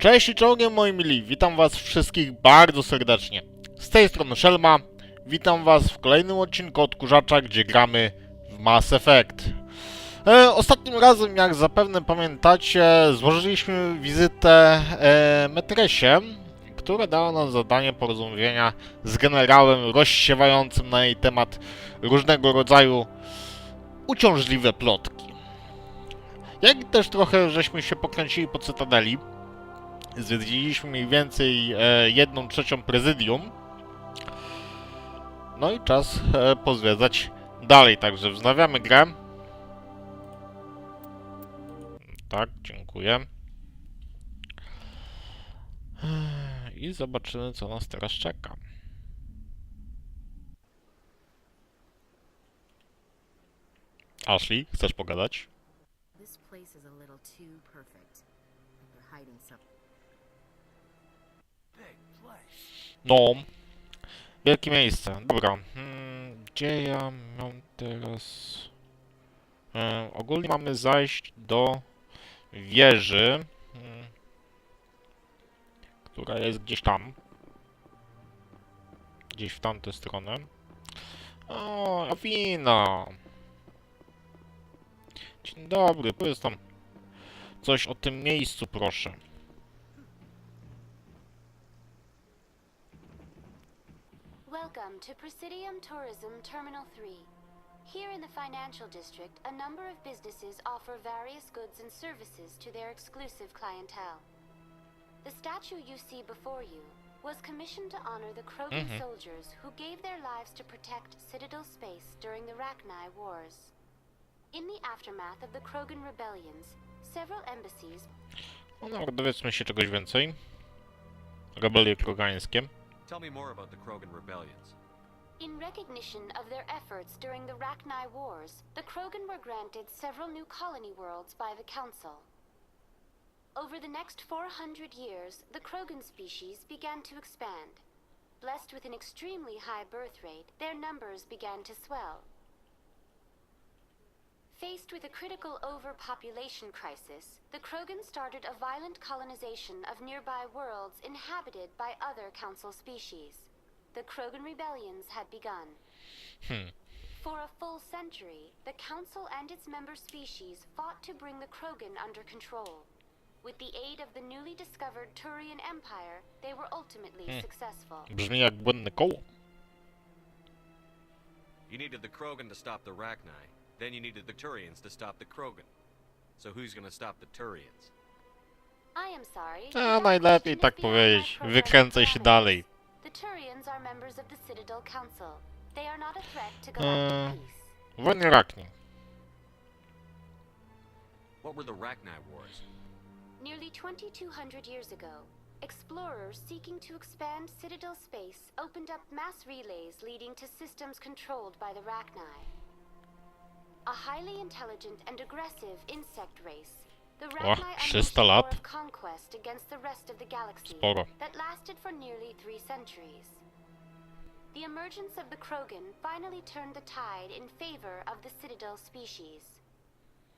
Cześć i czołgiem moi mili, witam was wszystkich bardzo serdecznie. Z tej strony Shelma, witam was w kolejnym odcinku Odkurzacza, gdzie gramy w Mass Effect. Ostatnim razem, jak zapewne pamiętacie, złożyliśmy wizytę Metresie, która dała nam zadanie porozmawiania z generałem rozsiewającym na jej temat różnego rodzaju uciążliwe plotki. Jak też trochę żeśmy się pokręcili po Cytadeli. Zwiedziliśmy mniej więcej 1/3 prezydium. No i czas pozwiedzać dalej, także wznawiamy grę. Tak, dziękuję. I zobaczymy, co nas teraz czeka. Ashley, chcesz pogadać? No, wielkie miejsce. Dobra. Gdzie ja mam teraz... ogólnie mamy zajść do wieży, która jest gdzieś tam. Gdzieś w tamtę stronę. O, Awina! Dzień dobry, powiedz tam coś o tym miejscu, proszę. Welcome to Presidium Tourism Terminal 3. Here in the financial district, a number of businesses offer various goods and services to their exclusive clientele. The statue you see before you was commissioned to honor the Krogan soldiers who gave their lives to protect Citadel space during the Rachni Wars. In the aftermath of the Krogan rebellions, several embassies... No, dowiedzmy się czegoś więcej. Rebelie krogańskie. Tell me more about the Krogan rebellions. In recognition of their efforts during the Rachni Wars, the Krogan were granted several new colony worlds by the Council. Over the next 400 years, the Krogan species began to expand. Blessed with an extremely high birth rate, their numbers began to swell. Faced with a critical overpopulation crisis, the Krogan started a violent colonization of nearby worlds inhabited by other Council species. The Krogan rebellions had begun. For a full century, the Council and its member species fought to bring the Krogan under control. With the aid of the newly discovered Turian Empire, they were ultimately successful. Brzmi jak błędne koło. You needed the Krogan to stop the Rachni. Then you needed the Turians to stop the Krogan. So who's gonna stop the Turians? I am sorry. A najlepiej tak powiedzieć. Wykręcaj się dalej. The Turians are members of the Citadel Council. They are not a threat to galactic peace. Wojny Rachni. What were the Rachni Wars? Nearly 2,200 years ago, explorers seeking to expand Citadel space opened up mass relays leading to systems controlled by the Rachni. A highly intelligent and aggressive insect race, the Rachni unleashed a war of conquest against the rest of the galaxy that lasted for nearly 3 centuries. The emergence of the Krogan finally turned the tide in favor of the Citadel species.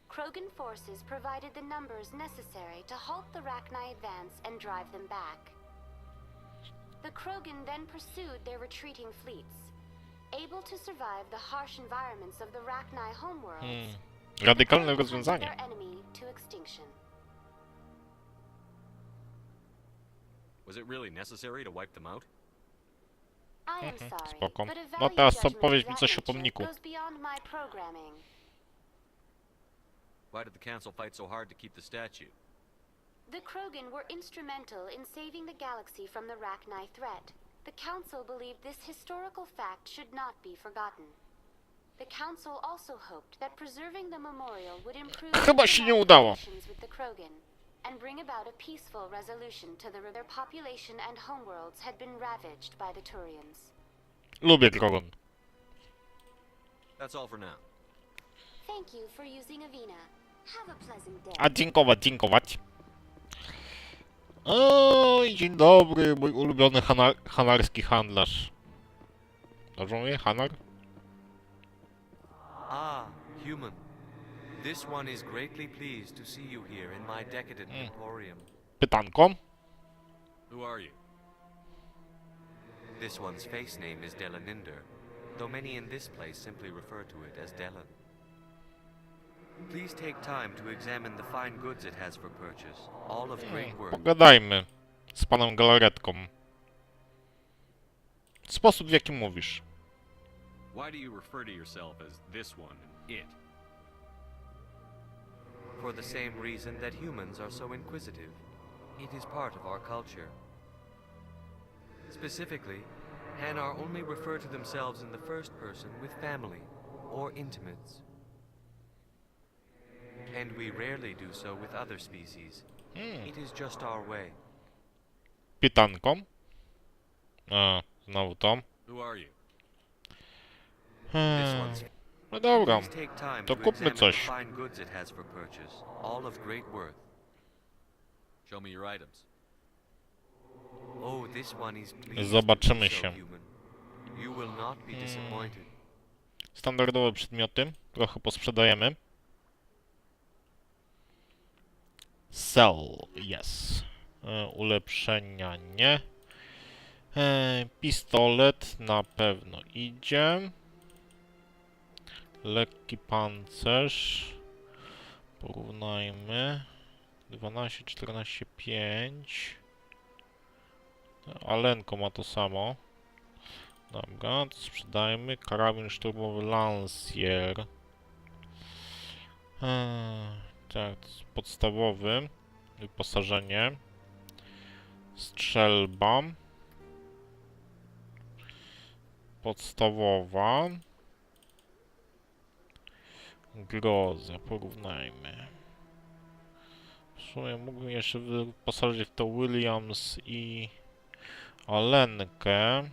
Krogan forces provided the numbers necessary to halt the Rachni advance and drive them back. The Krogan then pursued their retreating fleets. Able to survive the harsh environments of the Rachni homeworlds, Radykalne rozwiązanie. their enemy to extinction. Was it really necessary to wipe them out? I am sorry, Spoko. but a No value teraz judgment powiedz of mi that coś o nature pomniku. goes beyond my programming. Why did the Council fight so hard to keep the statue? The Krogan were instrumental in saving the galaxy from the Rachni threat. The Council believed this historical fact should not be forgotten. The Council also hoped that preserving the memorial would improve Chyba się nie udało. relations with the Krogan and bring about a peaceful resolution to their population and homeworlds had been ravaged by the Turians. Lubię Krogan. That's all for now. Thank you for using Avina. Have a pleasant day. A dziękować, dziękować. Oj, dzień dobry, mój ulubiony hanarski handlarz. Dobrze mówię? Hanar? Ah, human. This one is greatly pleased to see you here in my decadent emporium. Pytanko. Who are you? This one's face name is Delaninder, though many in this place simply refer to it as Delan. Please take time to examine the fine goods it has for purchase, all of great worth. Pogadajmy z panem galaretką. Sposób, w jaki mówisz. Why do you refer to yourself as this one and it? For the same reason that humans are so inquisitive. It is part of our culture. Specifically, Hanar only refer to themselves in the first person with family or intimates. And we rarely do so with other species. It is just our way. Pytanko. A, znowu to. Who are you? This one's No dobra, Please take time to to kupmy examine the coś. fine goods it has for purchase, all of great worth. Show me your items. Oh, this one is pleased Zobaczymy to be so się. human. You will not be disappointed. Standardowe przedmioty. Trochę posprzedajemy. Sell, yes. Ulepszenia nie. Pistolet na pewno idzie. Lekki pancerz. Porównajmy. 12, 14, 5. Alenko ma to samo. Dobra, to sprzedajmy. Karabin szturmowy Lancier. Tak, to jest podstawowy. Wyposażenie. Strzelba. Podstawowa. Groza, porównajmy. W sumie mógłbym jeszcze wyposażyć w to Williams i Alenkę.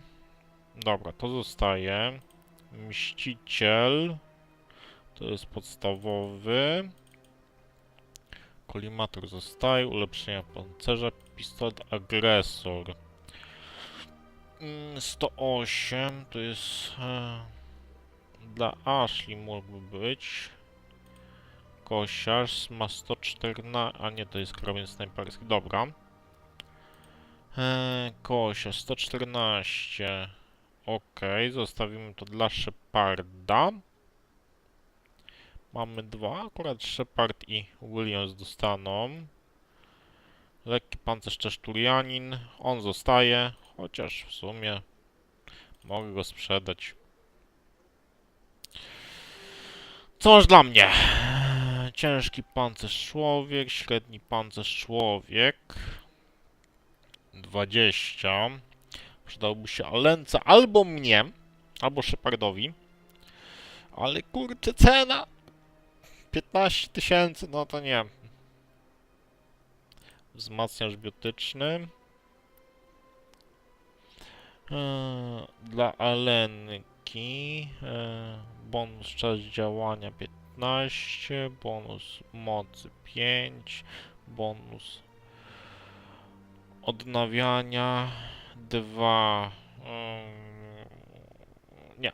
Dobra, to zostaje. Mściciel. To jest podstawowy. Kolimator zostaje. Ulepszenia pancerza. Pistolet agresor. 108 to jest dla Ashley mógłby być. Kosiarz ma 114, a nie, to jest karabin snajperski. Dobra. Kosiarz 114. Ok, zostawimy to dla Sheparda. Mamy dwa, akurat Shepard i Williams dostaną. Lekki pancerz też Turianin. On zostaje, chociaż w sumie mogę go sprzedać. Coż dla mnie. Ciężki pancerz człowiek, średni pancerz człowiek. 20. Przydałby się Alence albo mnie, albo Shepardowi. Ale kurczę, cena 15 000, no to nie. Wzmacniacz biotyczny. Dla Alenki bonus czas działania 15, bonus mocy 5, bonus odnawiania 2. Nie.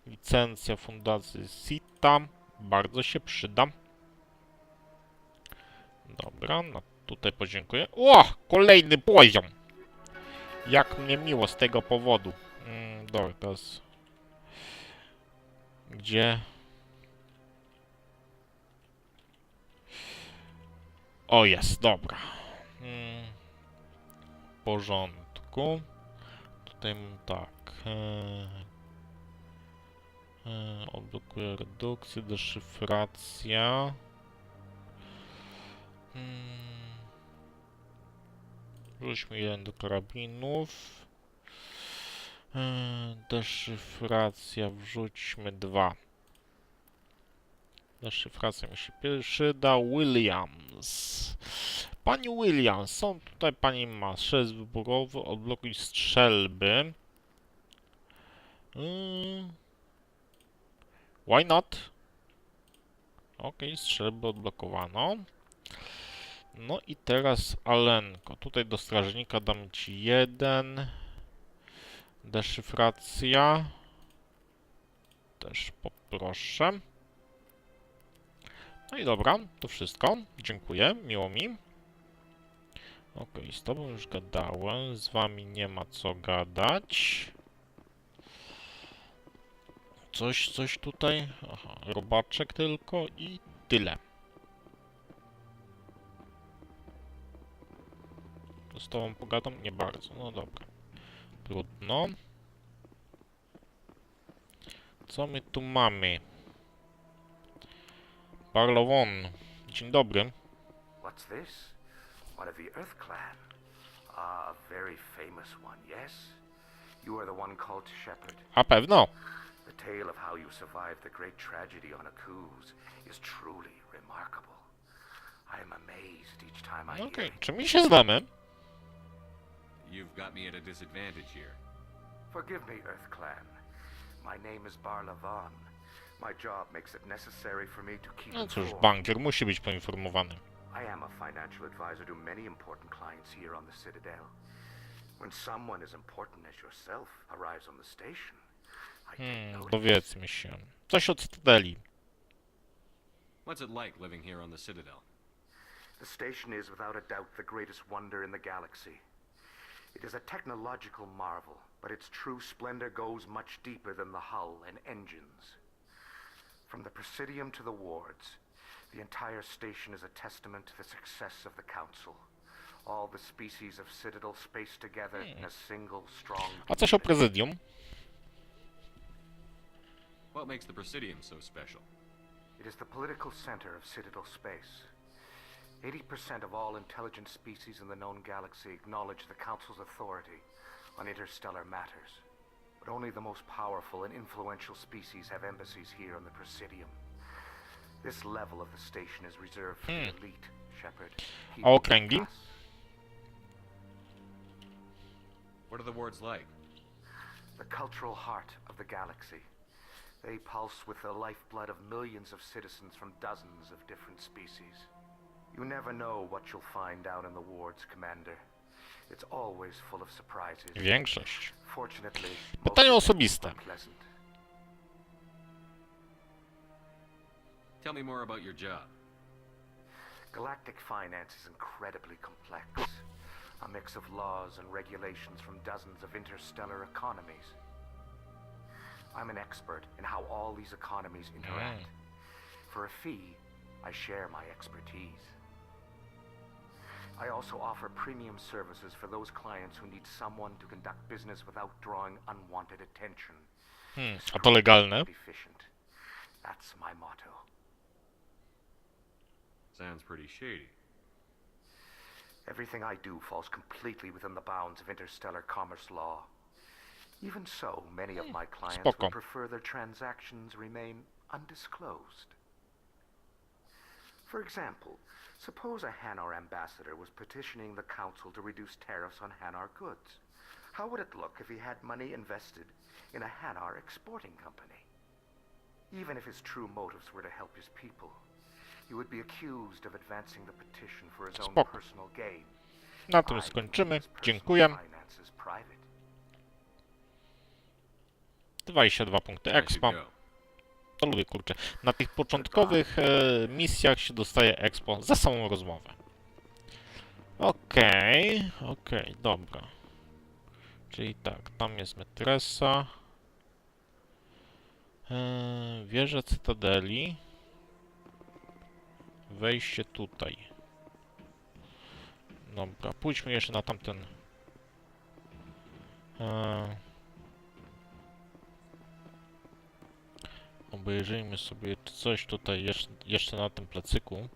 Licencja fundacji SITA bardzo się przyda. Dobra, no tutaj podziękuję. O! Kolejny poziom! Jak mnie miło z tego powodu. Dobra, teraz... Gdzie? O, jest, dobra. W porządku. Tutaj mam tak. Odblokuję redukcję, deszyfracja. Wrzućmy jeden do karabinów. Deszyfracja, wrzućmy 2. Deszyfracja mi się przyda. Williams. Pani Williams, są tutaj pani ma 6 wyborowy, odblokuj strzelby. Why not? Ok, strzelby odblokowano. No i teraz Alenko. Tutaj do strażnika dam ci 1. Deszyfracja. Też poproszę. No i dobra, to wszystko. Dziękuję, miło mi. Okej, z tobą już gadałem, z wami nie ma co gadać. Coś tutaj? Aha, robaczek tylko i tyle. Z tobą pogadam? Nie bardzo, no dobra. Trudno. Co my tu mamy? Barlowon. Dzień dobry. What's this? One of the Earth Clan. Ah, a very famous one, yes? You are the one called Shepard. A pewno. The tale of how you survived the great tragedy on Aku's is truly remarkable. I am amazed each time I Okej, hear it. czy my się znamy? You've got me at a disadvantage here. Forgive me, Earth Clan. My name is Barlavon. My job makes it necessary for me to keep No cóż, informed. bankier musi być poinformowany. I am a financial advisor to many important clients here on the Citadel. When someone as important as yourself arrives on the station, I take notice. Dowiedzmy się. Coś od Cytadeli. What's it like living here on the Citadel? The station is without a doubt the greatest wonder in the galaxy. It is a technological marvel, but its true splendor goes much deeper than the hull and engines. From the Presidium to the wards, the entire station is a testament to the success of the Council. All the species of Citadel spaced together in a single strong A coś o prezydium? What makes the Presidium so special? It is the political center of Citadel space. 80% of all intelligent species in the known galaxy acknowledge the Council's authority on interstellar matters. But only the most powerful and influential species have embassies here on the Presidium. This level of the station is reserved for the elite, Shepard. Keep A it okręgi? us. What are the wards like? The cultural heart of the galaxy. They pulse with the lifeblood of millions of citizens from dozens of different species. You never know what you'll find out in the wards, Commander. It's always full of surprises. Większość. Fortunately, Pytanie most of them osobiste. are pleasant. Tell me more about your job. Galactic finance is incredibly complex. A mix of laws and regulations from dozens of interstellar economies. I'm an expert in how all these economies interact. For a fee, I share my expertise. I also offer premium services for those clients who need someone to conduct business without drawing unwanted attention. A to legalne? Efficient. That's my motto. Sounds pretty shady. Everything I do falls completely within the bounds of interstellar commerce law. Even so, many of my clients Spoko. would prefer their transactions remain undisclosed. For example, suppose a Hanar ambassador was petitioning the council to reduce tariffs on Hanar goods. How would it look if he had money invested in a Hanar exporting company? Even if his true motives were to help his people, he would be accused of advancing the petition for his own Spoko. personal gain. Na tym skończymy. Dziękuję. 22 punkty I should expa. go. To lubię, kurczę. Na tych początkowych misjach się dostaje expo za samą rozmowę. Okej, dobra. Czyli tak, tam jest metresa. Wieża Cytadeli. Wejście tutaj. Dobra, pójdźmy jeszcze na tamten. Obejrzyjmy sobie coś tutaj jeszcze na tym placyku.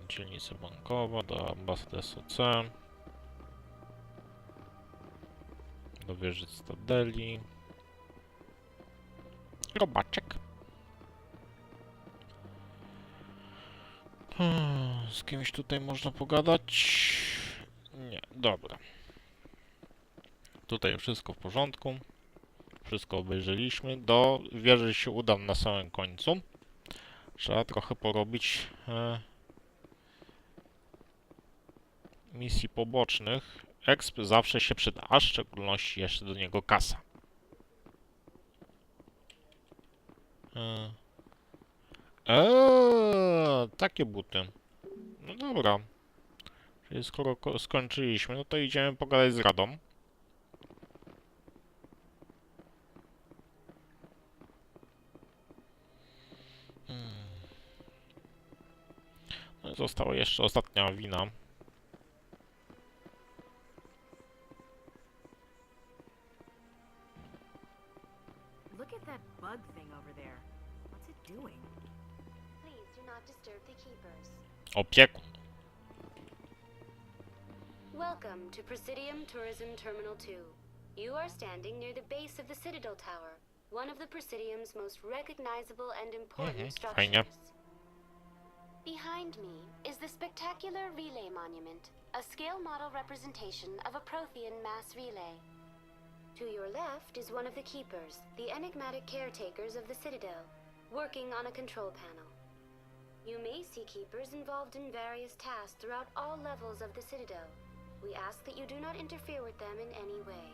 Dzielnica bankowa, do ambasady SOC. Do wieży Cytadeli. Robaczek. Z kimś tutaj można pogadać? Nie, dobra. Tutaj wszystko w porządku. Wszystko obejrzeliśmy. Do wieży się udam na samym końcu. Trzeba trochę porobić misji pobocznych. Exp zawsze się przyda, a w szczególności jeszcze do niego kasa. Takie buty. No dobra. Czyli skoro skończyliśmy, no to idziemy pogadać z Radą. No i została jeszcze ostatnia wina. Look at that bug thing over there. What's it doing? Please do not disturb the keepers. Opiekun. Welcome to Presidium Tourism Terminal 2. You are standing near the base of the Citadel Tower, one of the Presidium's most recognizable and important fajnie. structures. Behind me is the spectacular relay monument, a scale model representation of a Prothean mass relay. To your left is one of the keepers, the enigmatic caretakers of the Citadel, working on a control panel. You may see keepers involved in various tasks throughout all levels of the Citadel. We ask that you do not interfere with them in any way.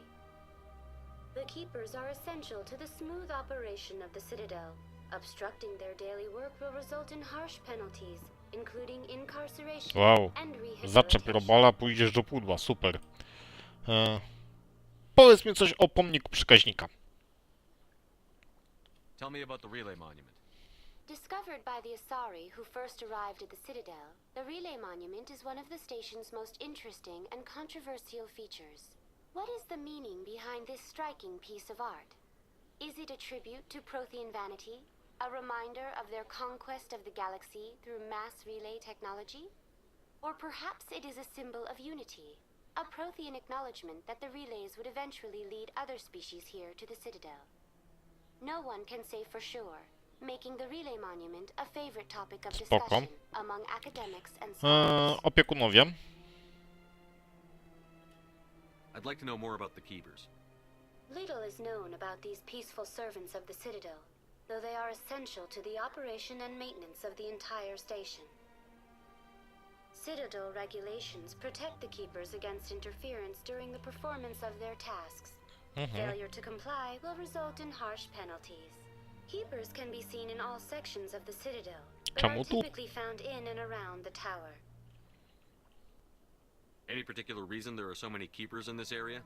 The keepers are essential to the smooth operation of the Citadel. Obstructing their daily work will result in harsh penalties, including incarceration Wow. and Zaczep rehabilitation. robala, pójdziesz do pudła. Super. Powiedz mi coś o pomniku przekaźnika. Tell me about the relay monument. Discovered by the Asari who first arrived at the Citadel, the relay monument is one of the station's most interesting and controversial features. What is the meaning behind this striking piece of art? Is it a tribute to Prothean vanity? A reminder of their conquest of the galaxy through mass relay technology? Or perhaps it is a symbol of unity, a Prothean acknowledgement that the relays would eventually lead other species here to the Citadel. No one can say for sure, making the relay monument a favorite topic of discussion among academics and scholars. Opiekunowie. I'd like to know more about the keepers. Little is known about these peaceful servants of the Citadel, though they are essential to the operation and maintenance of the entire station. Citadel regulations protect the keepers against interference during the performance of their tasks. Failure to comply will result in harsh penalties. Keepers can be seen in all sections of the Citadel, but are Czemu tu? typically found in and around the tower. Any particular reason there are so many keepers in this area?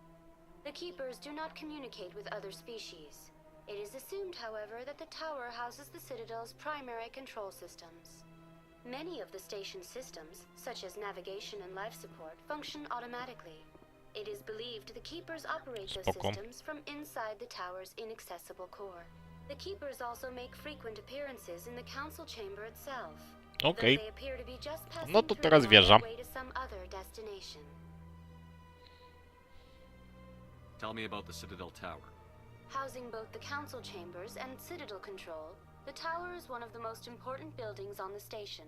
The keepers do not communicate with other species. It is assumed, however, that the tower houses the Citadel's primary control systems. Many of the station's systems, such as navigation and life support, function automatically. It is believed the keepers operate those Spoko. systems from inside the tower's inaccessible core. The keepers also make frequent appearances in the council chamber itself. Okej. Though they appear to be just passing No to through teraz on their wierzę. way to some other destination. Tell me about the Citadel Tower. Housing both the council chambers and Citadel control, the tower is one of the most important buildings on the station.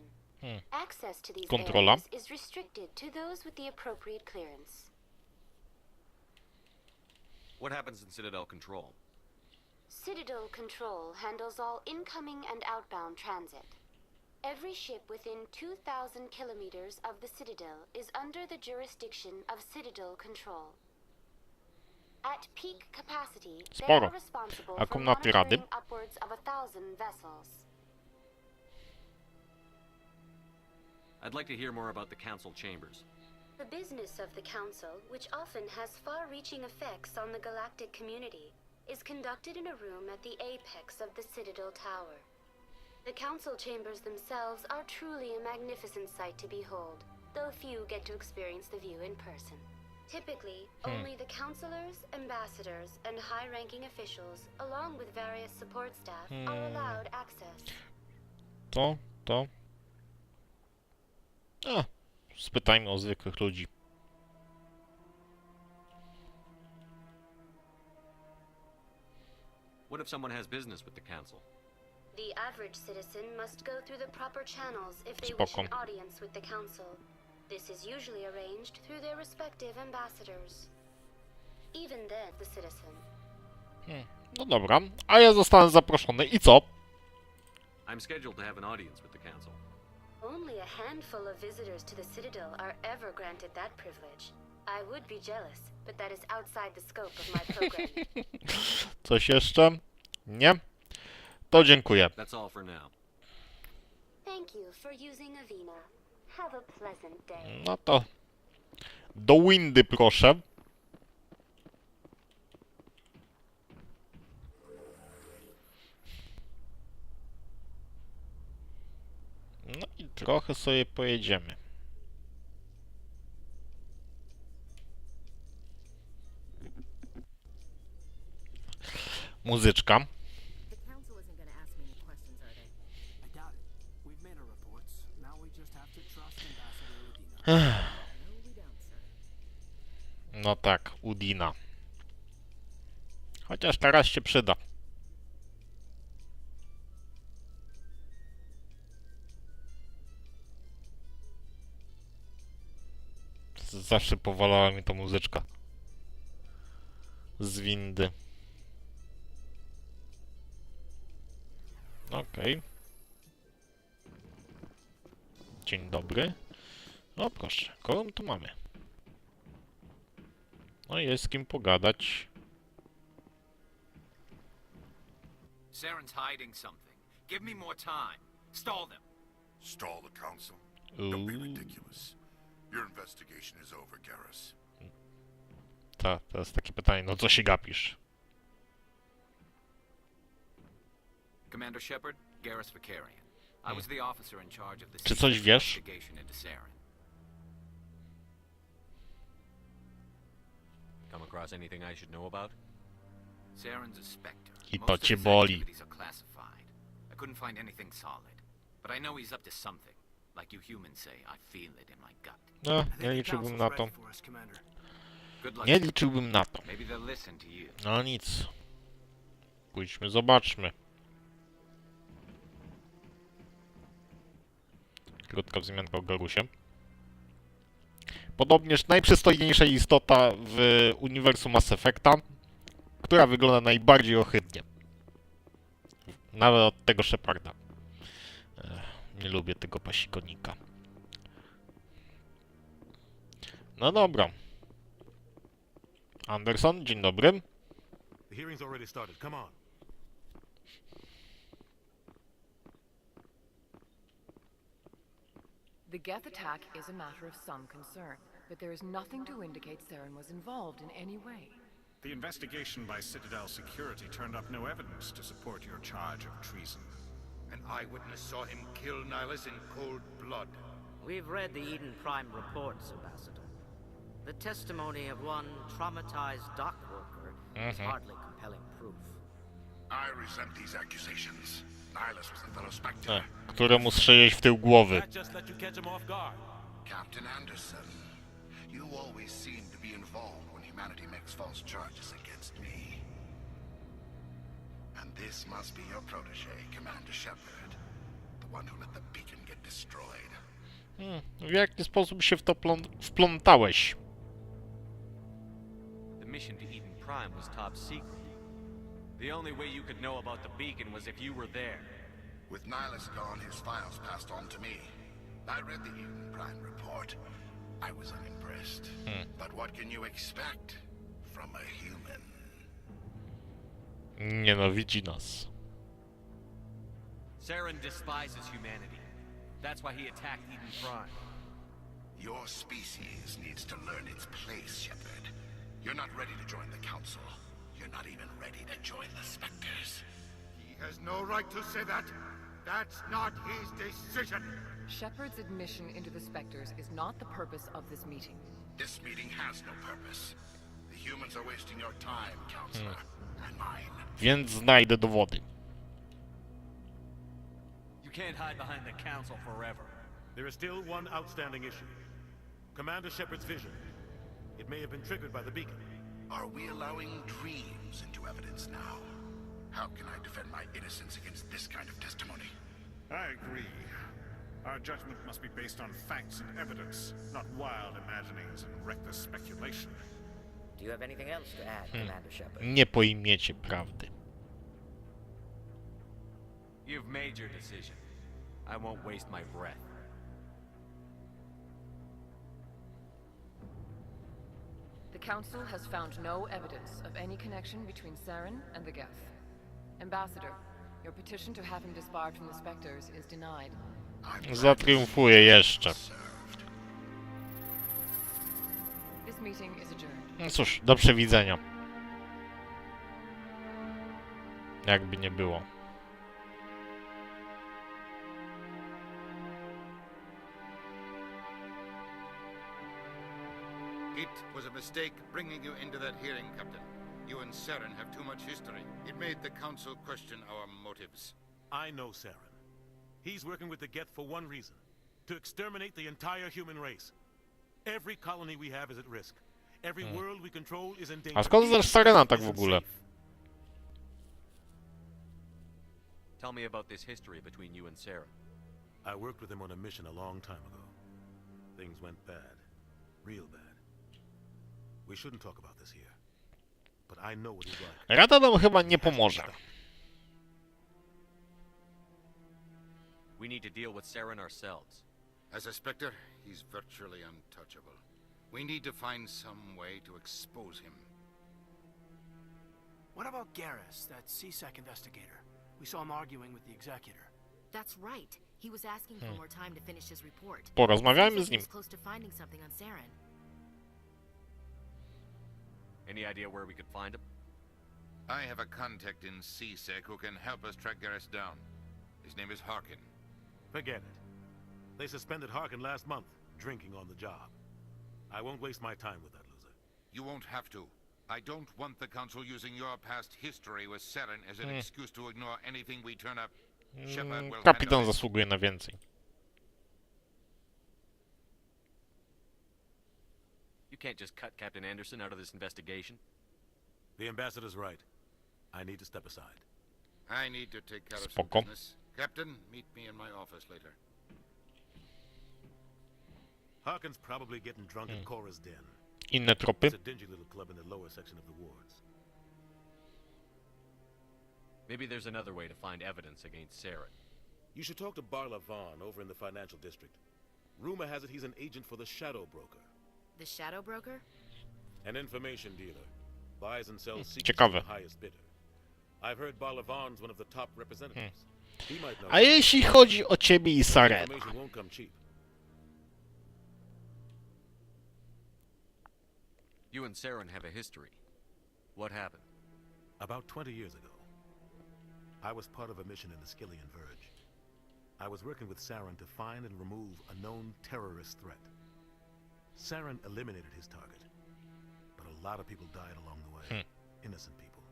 Access to these Kontrola. areas is restricted to those with the appropriate clearance. What happens in Citadel Control? Citadel control handles all incoming and outbound transit. Every ship within 2,000 kilometers of the Citadel is under the jurisdiction of Citadel control. At peak capacity, they Sporo. are responsible A for komnaty Rady? monitoring upwards of 1,000 vessels. I'd like to hear more about the council chambers. The business of the Council, which often has far-reaching effects on the galactic community, is conducted in a room at the apex of the Citadel Tower. The Council chambers themselves are truly a magnificent sight to behold, though few get to experience the view in person. Typically, only the councilors, ambassadors, and high-ranking officials, along with various support staff, are allowed access. To. Spytajmy o zwykłych ludzi. What if someone has business with the council? The average citizen must go through the proper channels if they Spoko. wish an audience with the council. This is usually arranged through their respective ambassadors. Even then, the citizen. No dobra, a ja zostanę zaproszony i co? I'm scheduled to have an audience with the council. Only a handful of visitors to the Citadel are ever granted that privilege. I would be jealous, but that is outside the scope of my programming. Coś jeszcze? Nie? To dziękuję. That's all for now. Thank you for using Avena. Have a pleasant day. No to do windy, proszę. No i trochę sobie pojedziemy. Muzyczka. The council isn't going to ask me any questions, are they? I doubt it. We've made our reports. Now we just have to trust Ambassador Udina. No, we don't, sir. No tak, Udina. Chociaż teraz się przyda. Zawsze powalała mi ta muzyczka. Z windy. Okej. Dzień dobry. No proszę, kogo my tu mamy? No jest z kim pogadać. Saren's hiding something. Give me more time. Stall them. Stall the council? Don't be Uuu. ridiculous. Your investigation is over, Garrus. Ta, teraz takie pytanie, no co się gapisz? Commander Shepard, Garrus Vicarian. I was the officer in charge of the Czy coś wiesz? investigation into Saren. Come across anything I should know about? Saren's a specter. I Most to of cię his boli. activities are classified. I couldn't find anything solid. But I know he's up to something. Like you humans say, I feel it in my gut. No, I think nie the liczyłbym council's na to. ready for us, Commander. Good luck. Nie liczyłbym na to. Maybe they'll listen to you. No nic. Pójdźmy, zobaczmy. Krótka wzmianka o Garusie. Podobnież najprzystojniejsza istota w uniwersum Mass Effecta, która wygląda najbardziej ohydnie. Nawet od tego Sheparda. Nie lubię tego pasikonika. No dobra. Anderson, dzień dobry. The hearing's already started. Come on. The Geth attack is a matter of some concern, but there is nothing to indicate Saren was involved in any way. The investigation by Citadel Security turned up no evidence to support your charge of treason. An eyewitness saw him kill Nihilus in cold blood. We've read the Eden Prime reports, Ambassador. The testimony of one traumatized dock worker is hardly compelling proof. I resent these accusations. Nihilus was a fellow Spectre. Któremu strzeliłeś w tył głowy. That just let you catch him off guard. Captain Anderson, you always seem to be involved when humanity makes false charges against me. And this must be your protege, Commander Shepard. The one who let the beacon get destroyed. W jaki sposób się w to wplątałeś? The mission to Eden Prime was top secret. The only way you could know about the beacon was if you were there. With Nihilus gone, his files passed on to me. I read the Eden Prime report. I was unimpressed. But what can you expect from a human? Nienawidzi nas. Saren despises humanity. That's why he attacked Eden Prime. Your species needs to learn its place, Shepard. You're not ready to join the Council. You're not even ready to join the Spectres. He has no right to say that. That's not his decision. Shepard's admission into the Spectres is not the purpose of this meeting. This meeting has no purpose. The humans are wasting your time, Counselor, and mine. Więc znajdę dowody. You can't hide behind the Council forever. There is still one outstanding issue. Commander Shepard's vision. It may have been triggered by the beacon. Are we allowing dreams into evidence now? How can I defend my innocence against this kind of testimony? I agree. Our judgment must be based on facts and evidence, not wild imaginings and reckless speculation. Do you have anything else to add, Commander Shepard? Nie pojmiecie prawdy. You've made your decision. I won't waste my breath. The Council has found no evidence of any connection between Saren and the Geth. Ambassador, your petition to have him disbarred from the Spectres is denied. Zatriumfuję jeszcze. Sir. meeting is adjourned. No cóż, do przewidzenia. Jakby nie było. It was a mistake bringing you into that hearing, Captain. You and Saren have too much history. It made the Council question our motives. I know Saren. He's working with the Geth for one reason. To exterminate the entire human race. Every colony we have is at risk. Every world we control is in danger. A skąd znasz Sarena tak w ogóle? Tell me about this history between you and Sarah. I worked with him on a mission a long time ago. Things went bad. Real bad. We shouldn't talk about this here. But I know what he's like. Rada nam chyba nie pomoże. We need to deal with Saren ourselves. As a Spectre, he's virtually untouchable. We need to find some way to expose him. What about Garrus, that CSEC investigator? We saw him arguing with the executor. That's right. He was asking for more time to finish his report. Porozmawiajmy z He nim. was close to finding something on Saren. Any idea where we could find him? I have a contact in CSEC who can help us track Garrus down. His name is Harkin. Forget it. They suspended Harkin last month, drinking on the job. I won't waste my time with that loser. You won't have to. I don't want the Council using your past history with Saren as an excuse to ignore anything we turn up. Shepard will Kapitan handle it. zasługuje na więcej. You can't just cut Captain Anderson out of this investigation. The ambassador's right. I need to step aside. I need to take care of some Spoko. business. Captain, meet me in my office later. Harkin's probably getting drunk in Cora's den. Inne tropy? It's a dingy little club in the lower section of the wards. Maybe there's another way to find evidence against Saren. You should talk to Barla Vaughn over in the financial district. Rumor has it he's an agent for the Shadow Broker. The Shadow Broker? An information dealer. Buys and sells secrets to Ciekawe. the highest bidder. I've heard Barla Vaughn's one of the top representatives. He might know. A jeśli chodzi o ciebie i Sarena? Information won't come cheap. You and Saren have a history. What happened? About 20 years ago, I was part of a mission in the Skillian Verge. I was working with Saren to find and remove a known terrorist threat. Saren eliminated his target, but a lot of people died along the way. Innocent people.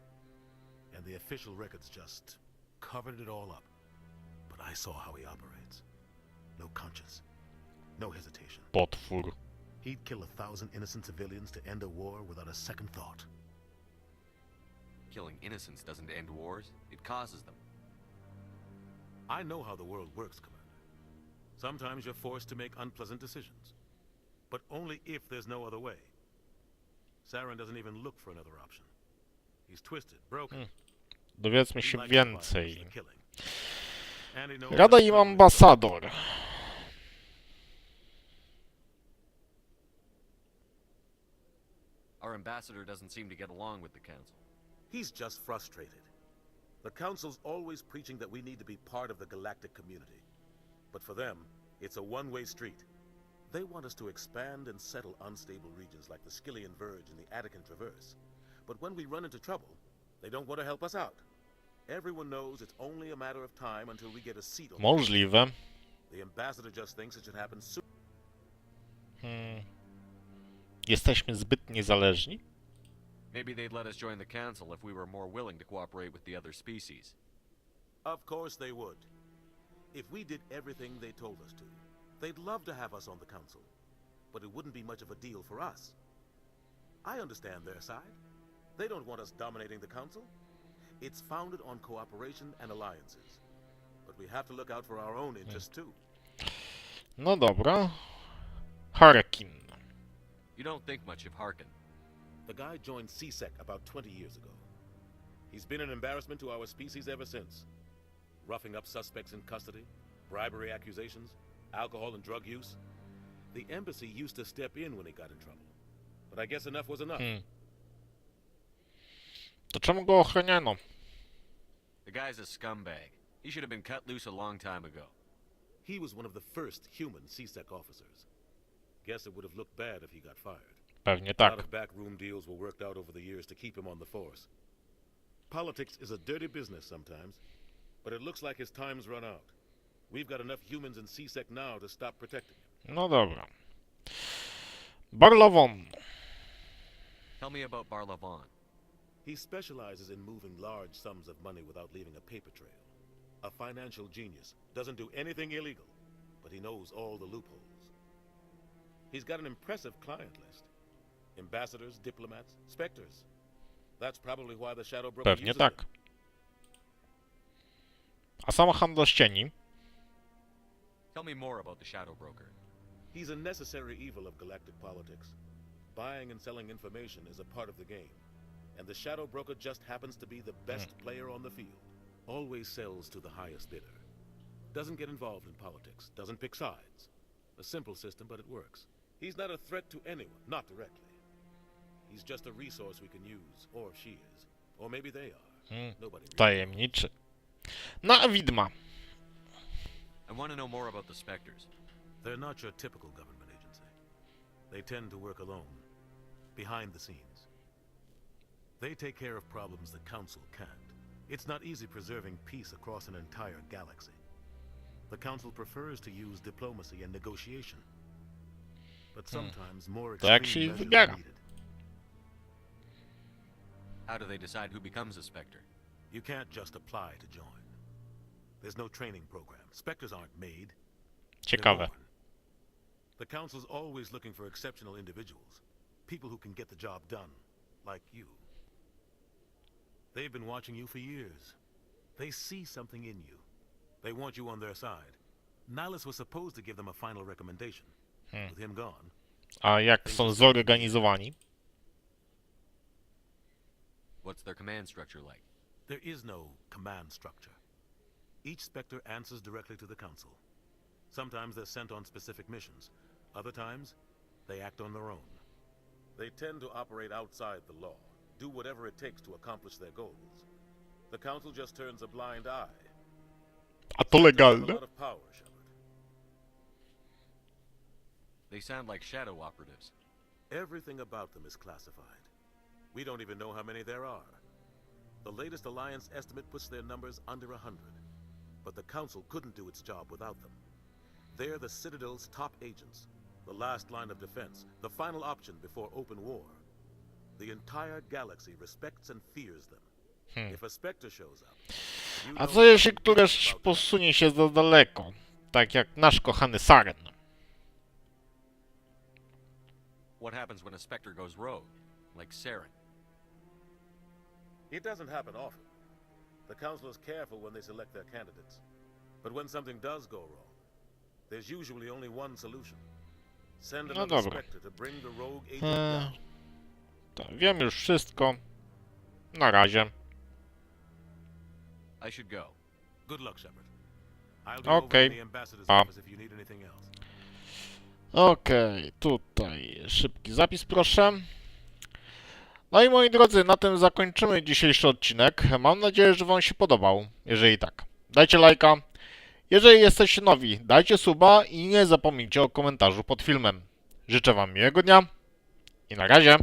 And the official records just covered it all up. But I saw how he operates. No conscience. No hesitation. Potwór. He'd kill 1,000 innocent civilians to end a war without a second thought. Killing innocents doesn't end wars, it causes them. I know how the world works, Commander. Sometimes you're forced to make unpleasant decisions. But only if there's no other way. Saren doesn't even look for another option. He's twisted, broken. Dowiedzmy się He likes violence więcej. and killing. And he knows Rada that im Saren is ambasador. Our ambassador doesn't seem to get along with the Council. He's just frustrated. The Council's always preaching that we need to be part of the galactic community. But for them, it's a one-way street. They want us to expand and settle unstable regions like the Skillian Verge and the Attican Traverse. But when we run into trouble, they don't want to help us out. Everyone knows it's only a matter of time until we get a seat on Możliwe. The ambassador just thinks it should happen soon. Jesteśmy zbyt niezależni? Maybe they'd let us join the Council if we were more willing to cooperate with the other species. Of course they would. If we did everything they told us to, they'd love to have us on the Council. But it wouldn't be much of a deal for us. I understand their side. They don't want us dominating the Council. It's founded on cooperation and alliances. But we have to look out for our own interests too. No dobra. Harkin. You don't think much of Harkin. The guy joined CSEC about 20 years ago. He's been an embarrassment to our species ever since. Roughing up suspects in custody, bribery accusations, alcohol and drug use. The embassy used to step in when he got in trouble. But I guess enough was enough. To czemu go ochroniano? The guy's a scumbag. He should have been cut loose a long time ago. He was one of the first human CSEC officers. Guess it would have looked bad if he got fired. Pewnie A lot tak. of backroom deals were worked out over the years to keep him on the force. Politics is a dirty business sometimes, but it looks like his time's run out. We've got enough humans in C-Sec now to stop protecting him. No dobra. Barlowon. Tell me about Barlavon. He specializes in moving large sums of money without leaving a paper trail. A financial genius. Doesn't do anything illegal, but he knows all the loopholes. He's got an impressive client list. Ambassadors, diplomats, specters. That's probably why the Shadow Broker Pewnie uses tak. them. A sam handlarz cieni? Tell me more about the Shadow Broker. He's a necessary evil of galactic politics. Buying and selling information is a part of the game. And the Shadow Broker just happens to be the best player on the field. Always sells to the highest bidder. Doesn't get involved in politics. Doesn't pick sides. A simple system, but it works. He's not a threat to anyone, not directly. He's just a resource we can use, or she is. Or maybe they are. Nobody really Tajemniczy. No a widma. I want to know more about the Spectres. They're not your typical government agency. They tend to work alone, behind the scenes. They take care of problems the Council can't. It's not easy preserving peace across an entire galaxy. The Council prefers to use diplomacy and negotiation. But sometimes more To jak extreme się measures wybiera. are needed. How do they decide who becomes a Spectre? You can't just apply to join. There's no training program. Spectres aren't made. They're Ciekawe. born. The Council's always looking for exceptional individuals. People who can get the job done. Like you. They've been watching you for years. They see something in you. They want you on their side. Nihilus was supposed to give them a final recommendation. With him gone. A jak są zorganizowani? What's their command structure like? There is no command structure. Each Spectre answers directly to the Council. Sometimes they're sent on specific missions. Other times, they act on their own. They tend to operate outside the law, do whatever it takes to accomplish their goals. The Council just turns a blind eye. A to They have a legalne? lot of power, Shepard. They sound like shadow operatives. Everything about them is classified. We don't even know how many there are. The latest Alliance estimate puts their numbers under 100. But the Council couldn't do its job without them. They're the Citadel's top agents, the last line of defense, the final option before open war. The entire galaxy respects and fears them. If a Spectre shows up, you A know co jeśli nothing któreś about them. posunie się za daleko? Tak jak nasz kochany Saren. What happens when a Spectre goes rogue? Like Saren. It doesn't happen often. The Council is careful when they select their candidates. But when something does go wrong, there's usually only one solution. Send No another dobra. Spectre to bring the rogue agent down. To wiem już wszystko. Na razie. I should go. Good luck, Shepard. I'll be over Okej. in the ambassador's Pa. office if you need anything else. Okej, tutaj szybki zapis proszę. No i moi drodzy, na tym zakończymy dzisiejszy odcinek. Mam nadzieję, że wam się podobał. Jeżeli tak, dajcie lajka. Jeżeli jesteście nowi, dajcie suba i nie zapomnijcie o komentarzu pod filmem. Życzę wam miłego dnia i na razie.